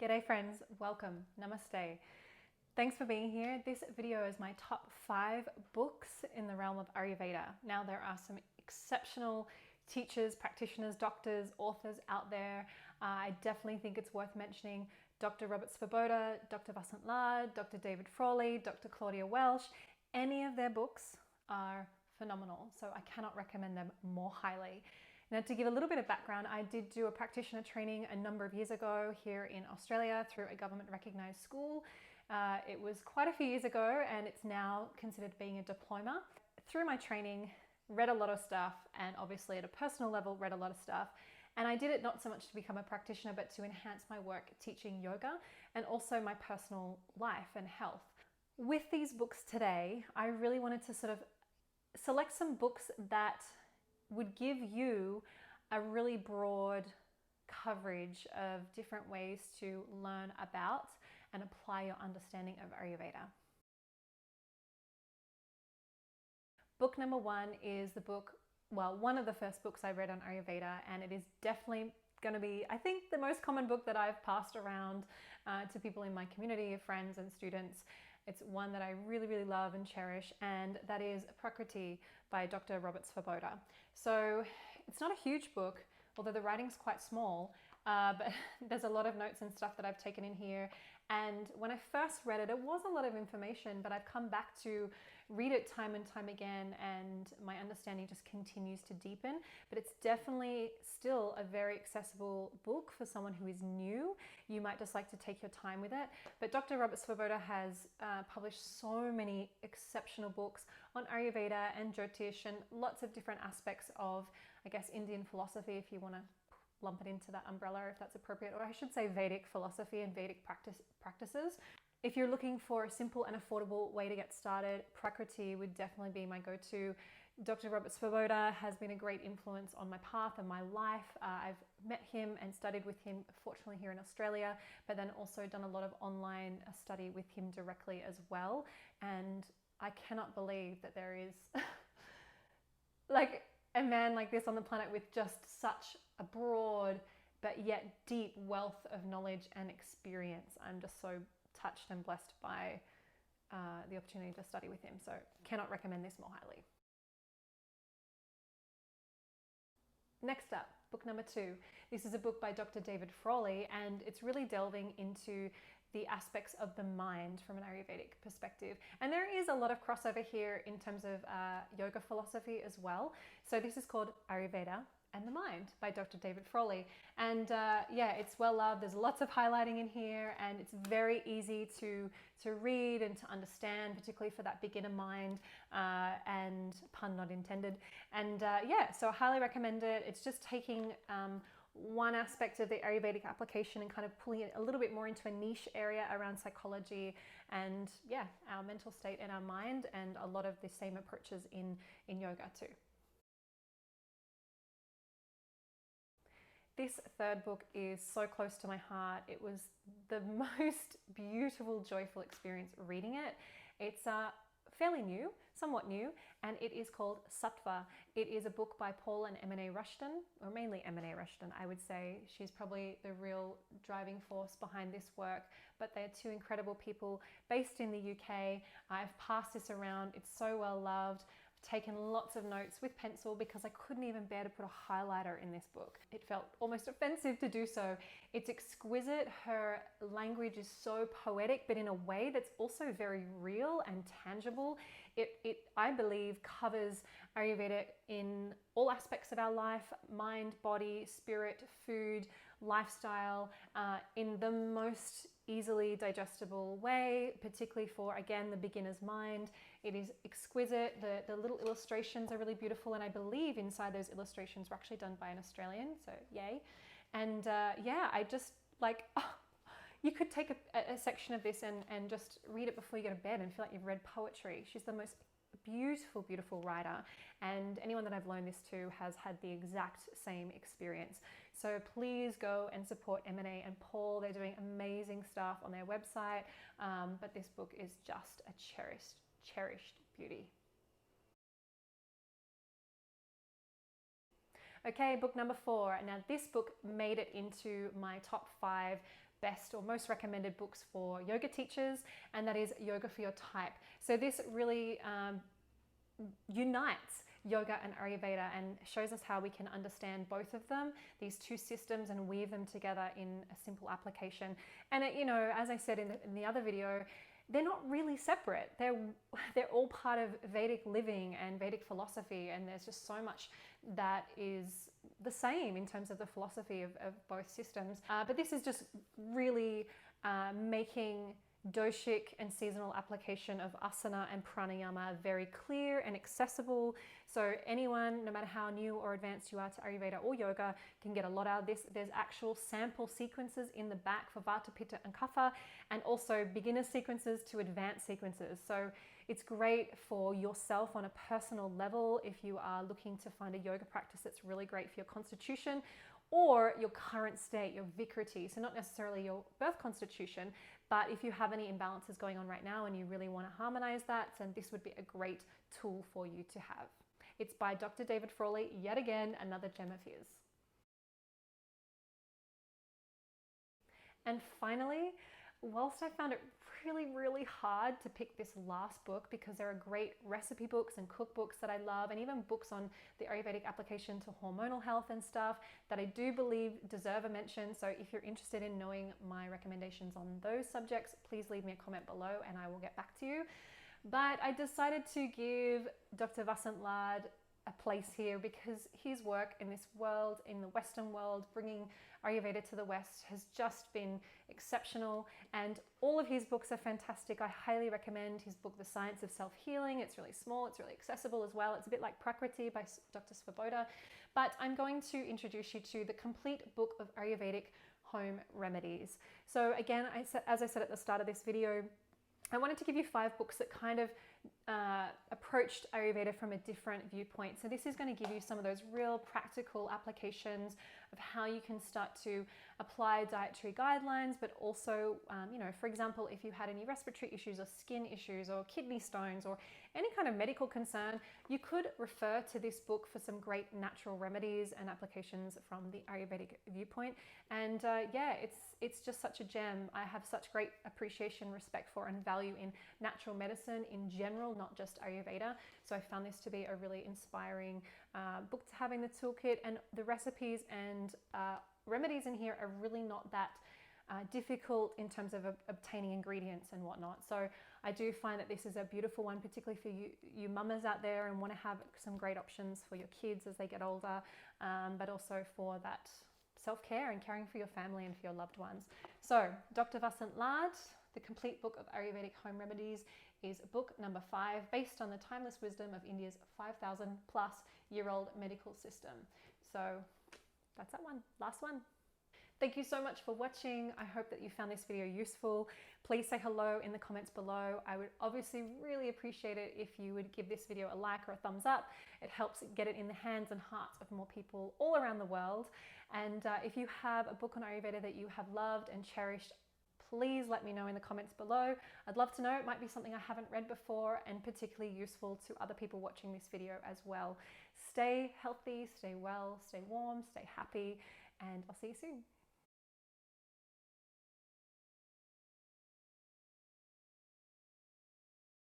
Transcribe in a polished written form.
G'day friends, welcome, namaste. Thanks for being here. This video is my top 5 books in the realm of Ayurveda. Now there are some exceptional teachers, practitioners, doctors, authors out there. I definitely think it's worth mentioning Dr. Robert Svoboda, Dr. Vasant Lad, Dr. David Frawley, Dr. Claudia Welsh. Any of their books are phenomenal, so I cannot recommend them more highly. Now, to give a little bit of background, I did do a practitioner training a number of years ago here in Australia through a government recognized school. It was quite a few years ago and it's now considered being a diploma. Through my training, read a lot of stuff, and obviously at a personal level read a lot of stuff. And I did it not so much to become a practitioner, but to enhance my work teaching yoga and also my personal life and health. With these books today, I really wanted to sort of select some books that would give you a really broad coverage of different ways to learn about and apply your understanding of Ayurveda. Book number 1 is the book, well, one of the first books I read on Ayurveda, and it is definitely going to be, I think, the most common book that I've passed around to people in my community of friends and students. It's one that I really, really love and cherish, and that is Prakriti by Dr. Robert Svoboda. So it's not a huge book, although the writing's quite small, but there's a lot of notes and stuff that I've taken in here. And when I first read it, it was a lot of information, but I've come back to read it time and time again, and my understanding just continues to deepen. But it's definitely still a very accessible book for someone who is new. You might just like to take your time with it. But Dr. Robert Svoboda has published so many exceptional books on Ayurveda and Jyotish and lots of different aspects of, I guess, Indian philosophy, if you want to lump it into that umbrella, if that's appropriate, or I should say Vedic philosophy and Vedic practices. If you're looking for a simple and affordable way to get started, Prakriti would definitely be my go-to. Dr. Robert Svoboda has been a great influence on my path and my life. I've met him and studied with him, fortunately here in Australia, but then also done a lot of online study with him directly as well. And I cannot believe that there is like a man like this on the planet with just such a broad but yet deep wealth of knowledge and experience. I'm just so touched and blessed by the opportunity to study with him, so cannot recommend this more highly. Next up, book number 2. This is a book by Dr. David Frawley, and it's really delving into the aspects of the mind from an Ayurvedic perspective. And there is a lot of crossover here in terms of yoga philosophy as well. So this is called Ayurveda and the Mind by Dr. David Frawley. And yeah, it's well loved. There's lots of highlighting in here, and it's very easy to read and to understand, particularly for that beginner mind, and pun not intended. And yeah, so I highly recommend it. It's just taking one aspect of the Ayurvedic application and kind of pulling it a little bit more into a niche area around psychology and, yeah, our mental state and our mind, and a lot of the same approaches in yoga too. This third book is so close to my heart. It was the most beautiful, joyful experience reading it. It's fairly new, somewhat new, and it is called Sattva. It is a book by Paul and M&A Rushton, or mainly M&A Rushton, I would say. She's probably the real driving force behind this work, but they're two incredible people based in the UK. I've passed this around. It's so well loved. Taken lots of notes with pencil because I couldn't even bear to put a highlighter in this book. It felt almost offensive to do so. It's exquisite. Her language is so poetic, but in a way that's also very real and tangible. It I believe, covers Ayurveda in all aspects of our life: mind, body, spirit, food, lifestyle, in the most easily digestible way, particularly for, again, the beginner's mind. It is exquisite. The little illustrations are really beautiful, and I believe inside those illustrations were actually done by an Australian, so yay. And yeah, I just like, oh, you could take a section of this and just read it before you go to bed and feel like you've read poetry. She's the most beautiful, beautiful writer, and anyone that I've loaned this to has had the exact same experience. So please go and support M&A and Paul. They're doing amazing stuff on their website, but this book is just a cherished beauty. Okay, book number 4. Now this book made it into my top 5 best or most recommended books for yoga teachers, and that is Yoga for Your Type. So this really unites yoga and Ayurveda and shows us how we can understand both of them, these two systems, and weave them together in a simple application. And you know, as I said in the other video, they're not really separate. They're all part of Vedic living and Vedic philosophy, and there's just so much that is the same in terms of the philosophy of both systems. But this is just really making doshic and seasonal application of asana and pranayama very clear and accessible. So anyone, no matter how new or advanced you are to Ayurveda or yoga, can get a lot out of this. There's actual sample sequences in the back for Vata, Pitta and Kapha, and also beginner sequences to advanced sequences. So it's great for yourself on a personal level if you are looking to find a yoga practice that's really great for your constitution or your current state, your vikriti. So not necessarily your birth constitution, but if you have any imbalances going on right now and you really want to harmonize that, then this would be a great tool for you to have. It's by Dr. David Frawley, yet again, another gem of his. And finally, whilst I found it really hard to pick this last book because there are great recipe books and cookbooks that I love, and even books on the Ayurvedic application to hormonal health and stuff that I do believe deserve a mention. So if you're interested in knowing my recommendations on those subjects, please leave me a comment below and I will get back to you. But I decided to give Dr. Vasant Lad a place here because his work in this world, in the Western world, bringing Ayurveda to the West, has just been exceptional, and all of his books are fantastic. I highly recommend his book, The Science of Self-Healing. It's really small, it's really accessible as well. It's a bit like Prakriti by Dr. Svoboda, but I'm going to introduce you to the complete book of Ayurvedic home remedies. So again, as I said at the start of this video, I wanted to give you 5 books that kind of approached Ayurveda from a different viewpoint. So this is going to give you some of those real practical applications of how you can start to apply dietary guidelines, but also, you know, for example, if you had any respiratory issues or skin issues or kidney stones or any kind of medical concern, you could refer to this book for some great natural remedies and applications from the Ayurvedic viewpoint. And yeah, it's just such a gem. I have such great appreciation, respect for, and value in natural medicine in general, not just Ayurveda. So I found this to be a really inspiring book to have in the toolkit, and the recipes and remedies in here are really not that difficult in terms of obtaining ingredients and whatnot. So I do find that this is a beautiful one, particularly for you mamas out there and want to have some great options for your kids as they get older, but also for that self-care and caring for your family and for your loved ones. So Dr. Vasant Lad, The Complete Book of Ayurvedic Home Remedies, is book number 5, based on the timeless wisdom of India's 5,000 plus year old medical system. So that's that one, last one. Thank you so much for watching. I hope that you found this video useful. Please say hello in the comments below. I would obviously really appreciate it if you would give this video a like or a thumbs up. It helps get it in the hands and hearts of more people all around the world. And if you have a book on Ayurveda that you have loved and cherished, please let me know in the comments below. I'd love to know. It might be something I haven't read before and particularly useful to other people watching this video as well. Stay healthy, stay well, stay warm, stay happy, and I'll see you soon.